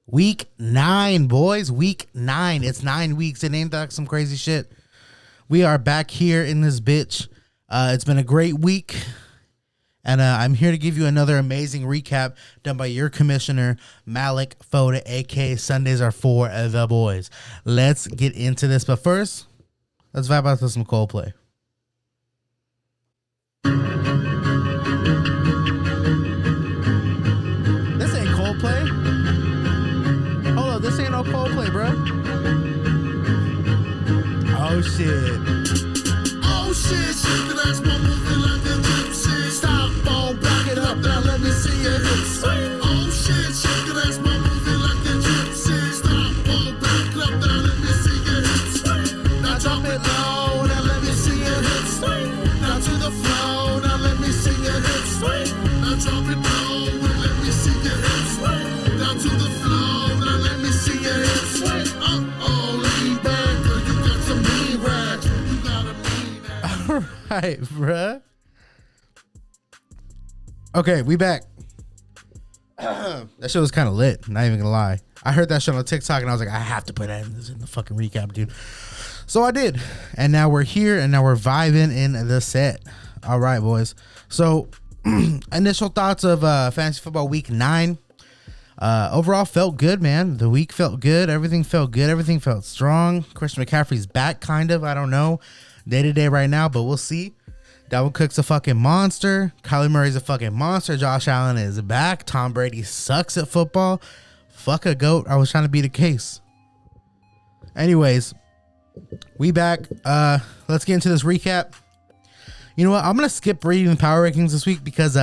Week 9, boys. Week 9. It's 9 weeks. It ain't that some crazy shit. We are back here in this bitch. It's been a great week. And I'm here to give you another amazing recap done by your commissioner, Malik Foda, a.k.a. Sundays are for the boys. Let's get into this. But first, let's vibe out to some Coldplay. This ain't Coldplay. Hold up, this ain't no Coldplay, bro. Oh, shit. Oh, shit, shit, the next one moving like the gypsy. Stop, phone, back it up, now let me see your hips. Oh, shit, shit, the next one moving like the gypsy. Stop, phone, back it up, now let me see your hips. Now drop it low, now let me see your hips. Now to the flow, now let me see your hips. Now drop it low, and let me see your hips. Now to the flow, now let me see your hips. Uh-oh, lean back, girl, you got some mean rags. You got a mean ass. All right, bruh. Okay, we back. That shit was kind of lit, not even gonna lie. I heard that shit on TikTok and I was like, I have to put that in the fucking recap, dude. So I did. And now we're here and now we're vibing in the set. All right, boys. So initial thoughts of fantasy football week 9. Overall felt good, man. The week felt good. Everything felt good. Everything felt strong. Christian McCaffrey's back, kind of. I don't know. Day to day right now, but we'll see. Dalvin Cook's a fucking monster. Kyler Murray's a fucking monster. Josh Allen is back. Tom Brady sucks at football. Fuck a goat. I was trying to be the case. Anyways, we back. Let's get into this recap. You know what? I'm gonna skip reading the power rankings this week because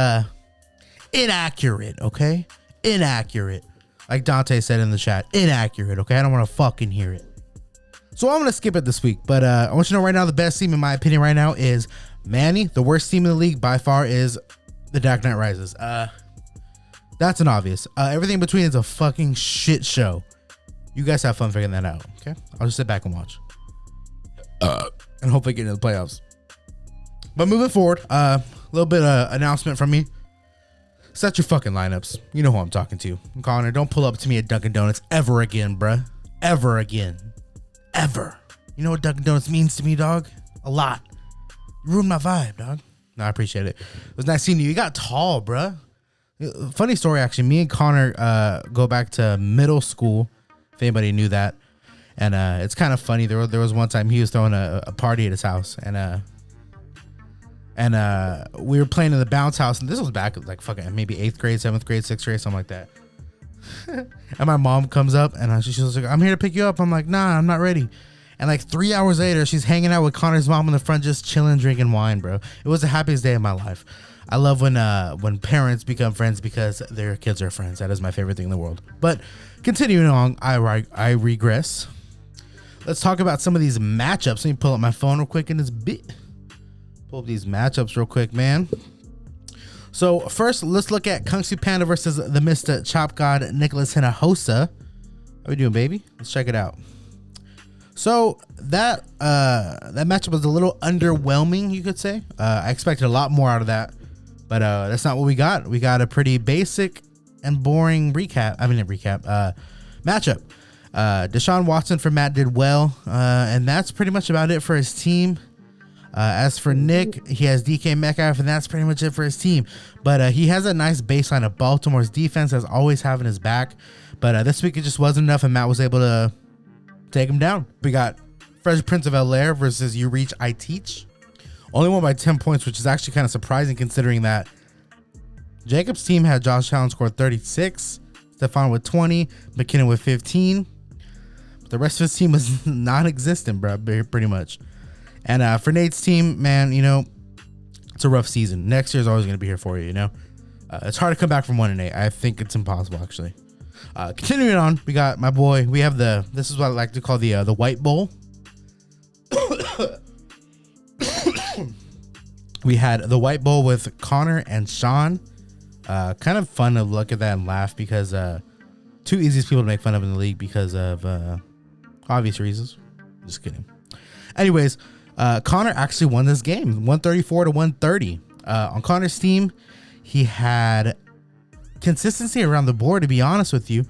inaccurate, okay? Inaccurate. Like Dante said in the chat. Inaccurate, okay? I don't want to fucking hear it. So I'm gonna skip it this week. But I want you to know right now, the best team in my opinion right now is Manny. The worst team in the league by far is the Dak Knight Rises. That's an obvious. Everything in between is a fucking shit show. You guys have fun figuring that out, okay? I'll just sit back and watch. And hopefully get into the playoffs. But moving forward, a little bit of announcement from me. Set your fucking lineups. You know who I'm talking to. Connor, don't pull up to me at Dunkin' Donuts ever again, bruh. Ever again. Ever. You know what Dunkin' Donuts means to me, dog? A lot. You ruined my vibe, dog. No, I appreciate it. It was nice seeing you. You got tall, bruh. Funny story, actually. Me and Connor go back to middle school, if anybody knew that. And it's kind of funny. There was one time he was throwing a party at his house. And we were playing in the bounce house. And this was back like fucking maybe 8th grade, 7th grade, 6th grade, something like that. And my mom comes up and she was like, I'm here to pick you up. I'm like, nah, I'm not ready. And like 3 hours later, she's hanging out with Connor's mom in the front, just chilling, drinking wine, bro. It was the happiest day of my life. I love when parents become friends because their kids are friends. That is my favorite thing in the world. But continuing on, I regress. Let's talk about some of these matchups. Let me pull up my phone real quick in this bit. Pull up these matchups real quick, man. So first, let's look at Kung Fu Panda versus the Mr. Chop God, Nicholas Hinojosa. How we doing, baby? Let's check it out. So that matchup was a little underwhelming, you could say. I expected a lot more out of that, but that's not what we got. We got a pretty basic and boring matchup. Deshaun Watson for Matt did well, and that's pretty much about it for his team. As for Nick, he has DK Metcalf, and that's pretty much it for his team. But he has a nice baseline of Baltimore's defense as always having his back. But this week it just wasn't enough, and Matt was able to take him down. We got Fresh Prince of Bel-Air versus You Reach, I Teach. Only won by 10 points, which is actually kind of surprising considering that Jacob's team had Josh Allen score 36, Stephon with 20, McKinnon with 15. But the rest of his team was non-existent, bro, pretty much. And for Nate's team, man, you know, it's a rough season. Next year's always going to be here for you, you know. It's hard to come back from 1-8. I think it's impossible, actually. Continuing on, we got my boy. We have this is what I like to call the White Bowl. We had the White Bowl with Connor and Sean. Kind of fun to look at that and laugh because two easiest people to make fun of in the league because of obvious reasons. Just kidding. Anyways, Connor actually won this game, 134-130. On Connor's team, he had consistency around the board, to be honest with you.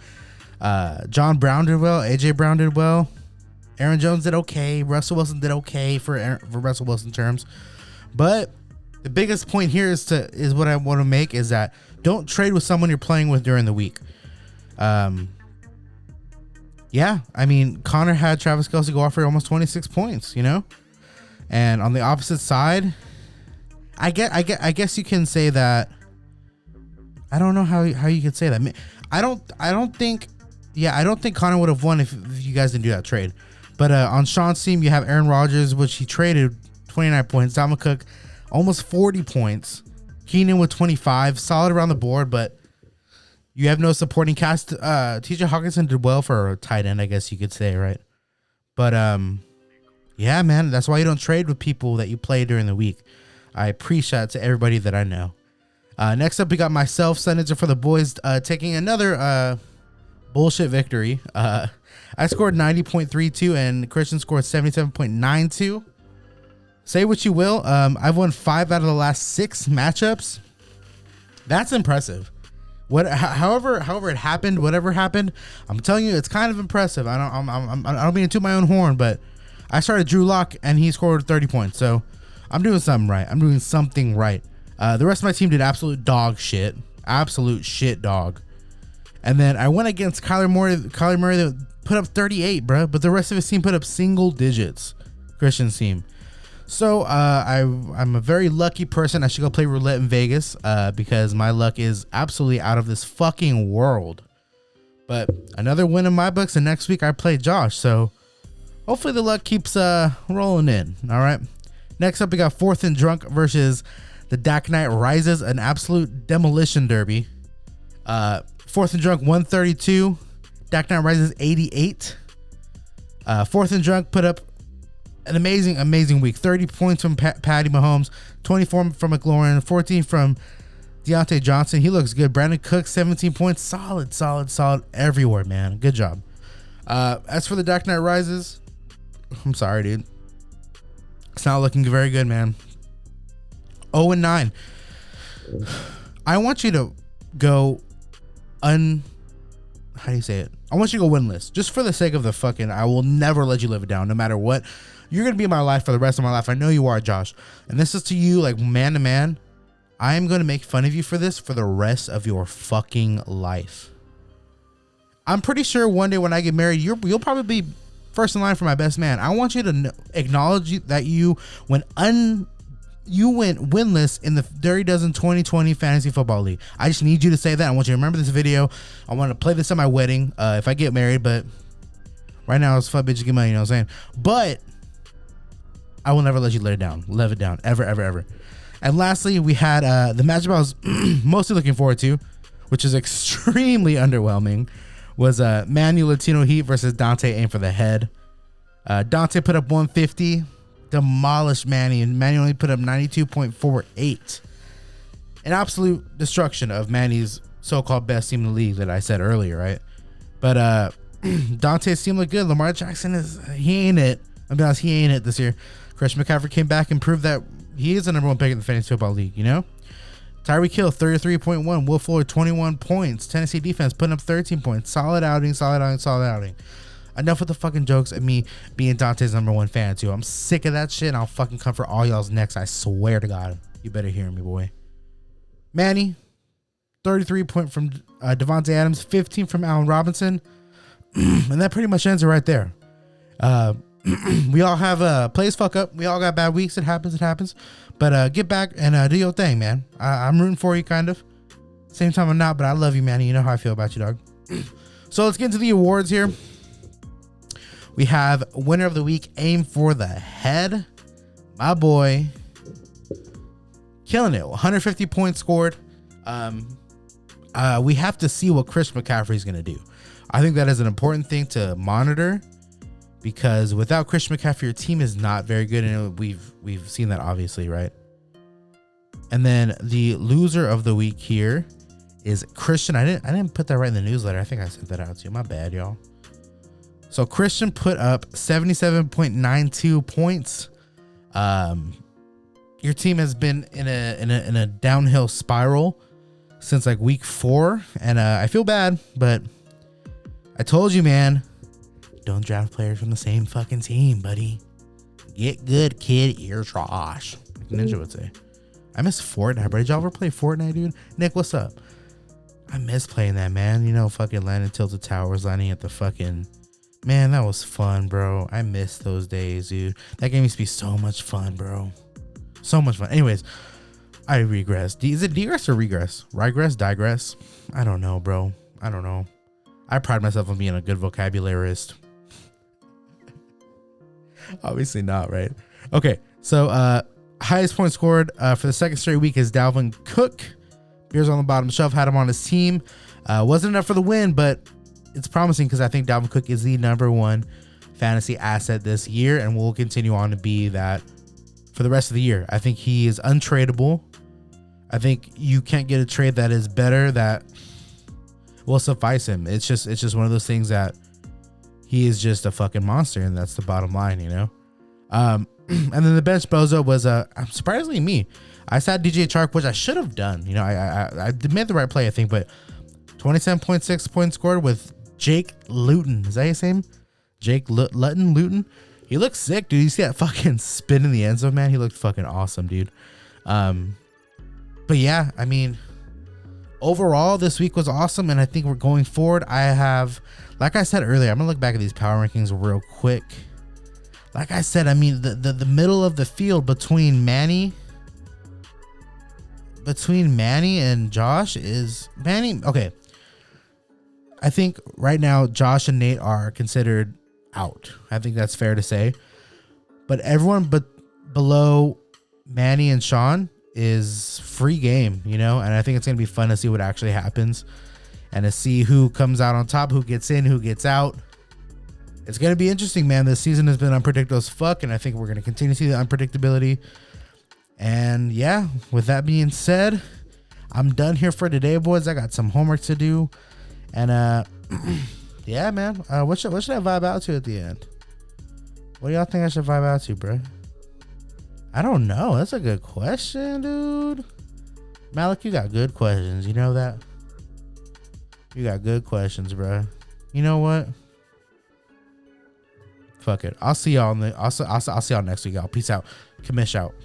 John Brown did well. AJ Brown did well. Aaron Jones did okay. Russell Wilson did okay for Russell Wilson terms. But the biggest point here is what I want to make is that don't trade with someone you're playing with during the week. Yeah, I mean, Connor had Travis Kelce go off for almost 26 points, you know? And on the opposite side, I guess you can say that. I don't know how you could say that. I don't think Connor would have won if you guys didn't do that trade. But on Sean's team, you have Aaron Rodgers, which he traded 29 points. Dalvin Cook, almost 40 points. Keenan with 25, solid around the board, but you have no supporting cast. TJ Hawkinson did well for a tight end, I guess you could say, right? But yeah, man, that's why you don't trade with people that you play during the week. I appreciate it to everybody that I know. Next up, we got myself, Senator for the boys, taking another bullshit victory. I scored 90.32 and Christian scored 77.92. Say what you will. I've won 5 out of the last 6 matchups. That's impressive. However it happened, whatever happened, I'm telling you, it's kind of impressive. I don't mean to toot my own horn, but I started Drew Lock and he scored 30 points. So I'm doing something right. I'm doing something right. The rest of my team did absolute dog shit. Absolute shit dog. And then I went against Kyler Murray that put up 38, bro. But the rest of his team put up single digits. Christian's team. So I'm a very lucky person. I should go play roulette in Vegas because my luck is absolutely out of this fucking world. But another win in my books, and next week I play Josh. So hopefully the luck keeps rolling in. All right. Next up, we got Fourth and Drunk versus the Dak Knight Rises, an absolute demolition derby. Fourth and Drunk 132, Dak Knight Rises 88. Fourth and Drunk put up an amazing week. 30 points from Patty Mahomes, 24 from McLaurin, 14 from Deontay Johnson. He looks good. Brandon Cook, 17 points. Solid everywhere, man. Good job. As for the Dak Knight Rises, I'm sorry, dude. It's not looking very good, man. 0-9. I want you to go how do you say it? I want you to go winless. Just for the sake of the fucking, I will never let you live it down, no matter what. You're going to be in my life for the rest of my life. I know you are, Josh. And this is to you, like, man to man. I am going to make fun of you for this for the rest of your fucking life. I'm pretty sure one day when I get married, you'll probably be first in line for my best man. I want you to acknowledge that you went winless in the Dirty Dozen 2020 Fantasy Football League. I just need you to say that. I want you to remember this video. I want to play this at my wedding if I get married, but right now it's fuck bitches get money, you know what I'm saying? But I will never let you let it down. Ever. And lastly, we had the matchup I was mostly looking forward to, which is extremely underwhelming, was Manu Latino Heat versus Dante Aim for the Head. Dante put up 150. Demolished Manny, and Manny only put up 92.48. An absolute destruction of Manny's so-called best team in the league that I said earlier, right? But Dante's team looked good. Lamar Jackson he ain't it. I'll be honest, he ain't it this year. Christian McCaffrey came back and proved that he is the number 1 pick in the fantasy football league, you know? Tyreek Hill, 33.1. Will Fuller, 21 points. Tennessee defense putting up 13 points. Solid outing. Enough with the fucking jokes of me being Dante's number 1 fan too. I'm sick of that shit, and I'll fucking come for all y'all's necks. I swear to God. You better hear me, boy. Manny, 33 point from Devontae Adams, 15 from Allen Robinson. And that pretty much ends it right there. We all have plays fuck up. We all got bad weeks. It happens. But get back and do your thing, man. I'm rooting for you, kind of. Same time I'm not, but I love you, Manny. You know how I feel about you, dog. So let's get into the awards here. We have winner of the week, Aim for the Head. My boy. Killing it. 150 points scored. We have to see what Chris McCaffrey is going to do. I think that is an important thing to monitor, because without Chris McCaffrey, your team is not very good, and we've seen that, obviously, right? And then the loser of the week here is Christian. I didn't put that right in the newsletter. I think I sent that out to you. My bad, y'all. So Christian put up 77.92 points. Your team has been in a downhill spiral since like week 4, and I feel bad, but I told you, man. Don't draft players from the same fucking team, buddy. Get good, kid. You're trash. Like Ninja would say. I miss Fortnite, bro. Did y'all ever play Fortnite, dude? Nick, what's up? I miss playing that, man. You know, fucking landing tilted towers, landing at the fucking... Man, that was fun, bro. I miss those days, dude. That game used to be so much fun, bro. So much fun. Anyways, I regress. Is it degress or regress? Regress? Digress? I don't know, bro. I don't know. I pride myself on being a good vocabularist. Obviously not, right? Okay, so highest point scored for the second straight week is Dalvin Cook. Beers on the bottom shelf, had him on his team. Wasn't enough for the win, but it's promising because I think Dalvin Cook is the #1 fantasy asset this year and will continue on to be that for the rest of the year. I think he is untradeable. I think you can't get a trade that is better that will suffice him. It's just one of those things that he is just a fucking monster, and that's the bottom line, you know. And then the bench bozo was surprisingly me. I sat DJ Chark, which I should have done. You know, I made the right play, I think, but 27.6 points scored with Jake Luton. Is that his name? Jake Luton? He looks sick, dude. You see that fucking spin in the end zone, man? He looked fucking awesome, dude. But yeah, I mean, overall, this week was awesome, and I think we're going forward. I have, like I said earlier, I'm gonna look back at these power rankings real quick. Like I said, I mean, the middle of the field between Manny and Josh is Manny. Okay, I think right now Josh and Nate are considered out. I think that's fair to say. But everyone but below Manny and Sean is free game, you know, and I think it's gonna be fun to see what actually happens and to see who comes out on top, who gets in, who gets out. It's gonna be interesting, man. This season has been unpredictable as fuck, and I think we're gonna continue to see the unpredictability. And yeah, with that being said, I'm done here for today, boys. I got some homework to do, and yeah, man. What should I vibe out to at the end? What do y'all think I should vibe out to, bro? I don't know. That's a good question, dude. Malik, you got good questions. You know that? You got good questions, bro. You know what? Fuck it. I'll see y'all I'll see y'all next week, y'all. Peace out. Commish out.